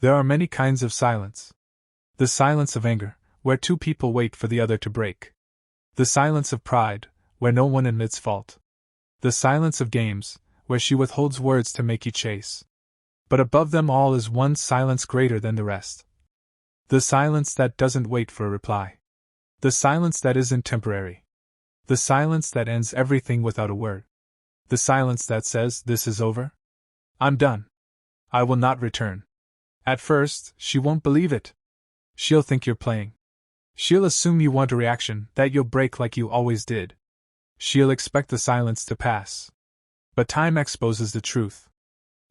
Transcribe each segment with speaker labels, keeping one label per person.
Speaker 1: There are many kinds of silence. The silence of anger, where two people wait for the other to break. The silence of pride, where no one admits fault. The silence of games, where she withholds words to make you chase. But above them all is one silence greater than the rest. The silence that doesn't wait for a reply. The silence that isn't temporary. The silence that ends everything without a word. The silence that says, "This is over. I'm done. I will not return." At first, she won't believe it. She'll think you're playing. She'll assume you want a reaction, that you'll break like you always did. She'll expect the silence to pass. But time exposes the truth.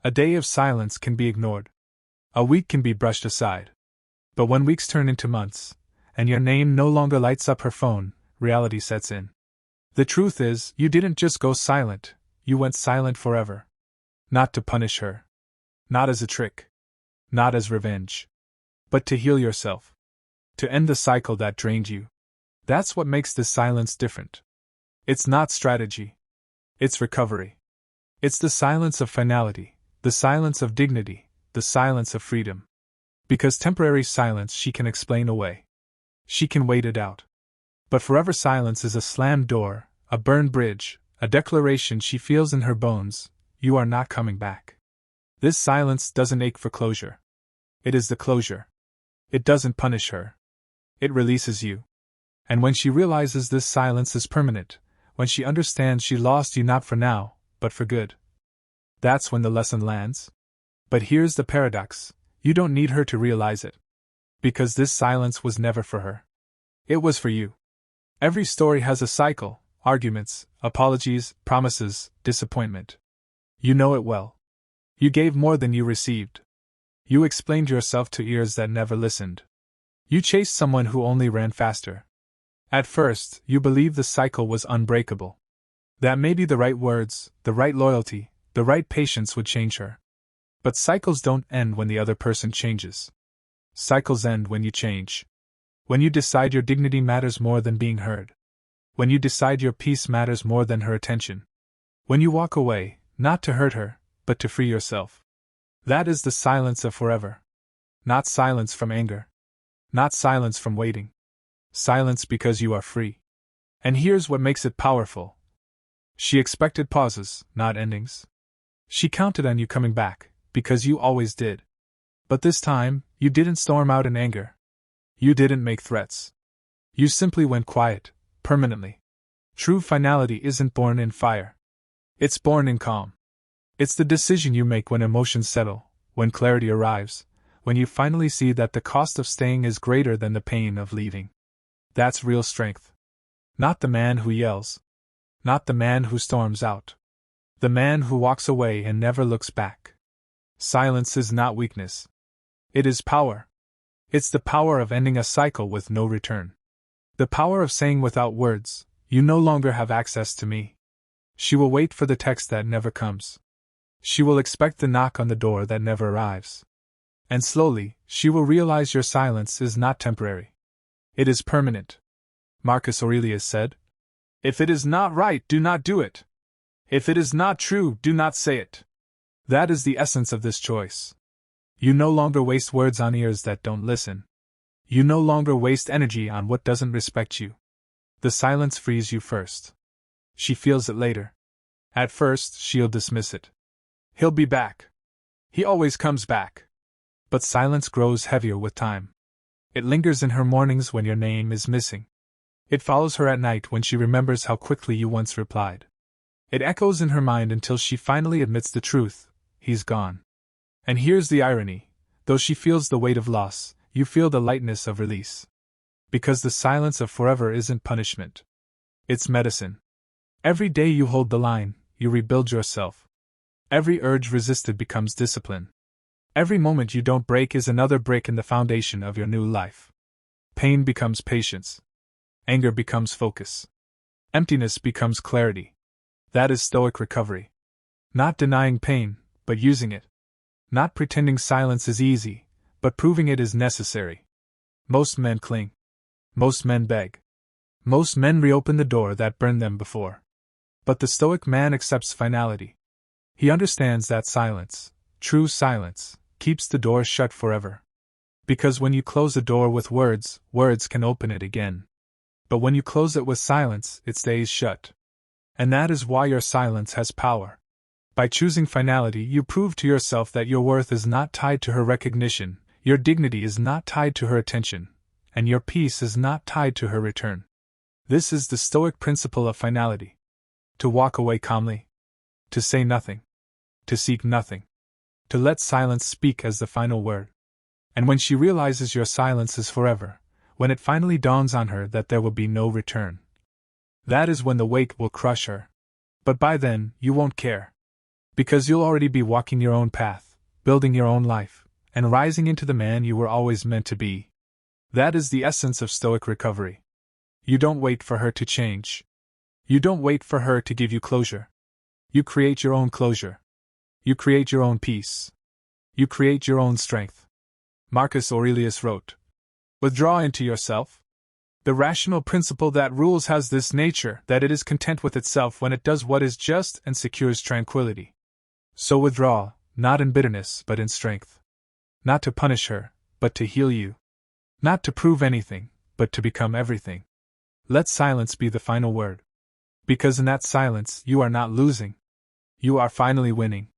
Speaker 1: A day of silence can be ignored. A week can be brushed aside. But when weeks turn into months, and your name no longer lights up her phone, reality sets in. The truth is, you didn't just go silent, you went silent forever. Not to punish her. Not as a trick. Not as revenge. But to heal yourself. To end the cycle that drained you. That's what makes this silence different. It's not strategy. It's recovery. It's the silence of finality, the silence of dignity, the silence of freedom. Because temporary silence she can explain away. She can wait it out. But forever silence is a slammed door, a burned bridge, a declaration she feels in her bones: you are not coming back. This silence doesn't ache for closure. It is the closure. It doesn't punish her. It releases you. And when she realizes this silence is permanent, when she understands she lost you not for now, but for good, that's when the lesson lands. But here's the paradox: you don't need her to realize it. Because this silence was never for her. It was for you. Every story has a cycle: arguments, apologies, promises, disappointment. You know it well. You gave more than you received. You explained yourself to ears that never listened. You chased someone who only ran faster. At first, you believed the cycle was unbreakable. That maybe the right words, the right loyalty, the right patience would change her. But cycles don't end when the other person changes. Cycles end when you change. When you decide your dignity matters more than being heard. When you decide your peace matters more than her attention. When you walk away, not to hurt her, but to free yourself. That is the silence of forever. Not silence from anger. Not silence from waiting. Silence because you are free. And here's what makes it powerful. She expected pauses, not endings. She counted on you coming back, because you always did. But this time, you didn't storm out in anger. You didn't make threats. You simply went quiet, permanently. True finality isn't born in fire. It's born in calm. It's the decision you make when emotions settle, when clarity arrives, when you finally see that the cost of staying is greater than the pain of leaving. That's real strength. Not the man who yells. Not the man who storms out. The man who walks away and never looks back. Silence is not weakness. It is power. It's the power of ending a cycle with no return. The power of saying without words, "You no longer have access to me." She will wait for the text that never comes. She will expect the knock on the door that never arrives. And slowly, she will realize your silence is not temporary. It is permanent. Marcus Aurelius said, "If it is not right, do not do it. If it is not true, do not say it." That is the essence of this choice. You no longer waste words on ears that don't listen. You no longer waste energy on what doesn't respect you. The silence frees you first. She feels it later. At first, she'll dismiss it. He'll be back. He always comes back. But silence grows heavier with time. It lingers in her mornings when your name is missing. It follows her at night when she remembers how quickly you once replied. It echoes in her mind until she finally admits the truth: he's gone. And here's the irony: though she feels the weight of loss, you feel the lightness of release. Because the silence of forever isn't punishment. It's medicine. Every day you hold the line, you rebuild yourself. Every urge resisted becomes discipline. Every moment you don't break is another brick in the foundation of your new life. Pain becomes patience. Anger becomes focus. Emptiness becomes clarity. That is Stoic recovery. Not denying pain, but using it. Not pretending silence is easy, but proving it is necessary. Most men cling. Most men beg. Most men reopen the door that burned them before. But the Stoic man accepts finality. He understands that silence, true silence, keeps the door shut forever. Because when you close a door with words, words can open it again. But when you close it with silence, it stays shut. And that is why your silence has power. By choosing finality, you prove to yourself that your worth is not tied to her recognition, your dignity is not tied to her attention, and your peace is not tied to her return. This is the Stoic principle of finality. To walk away calmly. To say nothing. To seek nothing. To let silence speak as the final word. And when she realizes your silence is forever, when it finally dawns on her that there will be no return, that is when the weight will crush her. But by then, you won't care. Because you'll already be walking your own path, building your own life, and rising into the man you were always meant to be. That is the essence of Stoic recovery. You don't wait for her to change. You don't wait for her to give you closure. You create your own closure. You create your own peace. You create your own strength. Marcus Aurelius wrote, "Withdraw into yourself." The rational principle that rules has this nature, that it is content with itself when it does what is just and secures tranquility. So withdraw, not in bitterness but in strength. Not to punish her, but to heal you. Not to prove anything, but to become everything. Let silence be the final word. Because in that silence you are not losing. You are finally winning.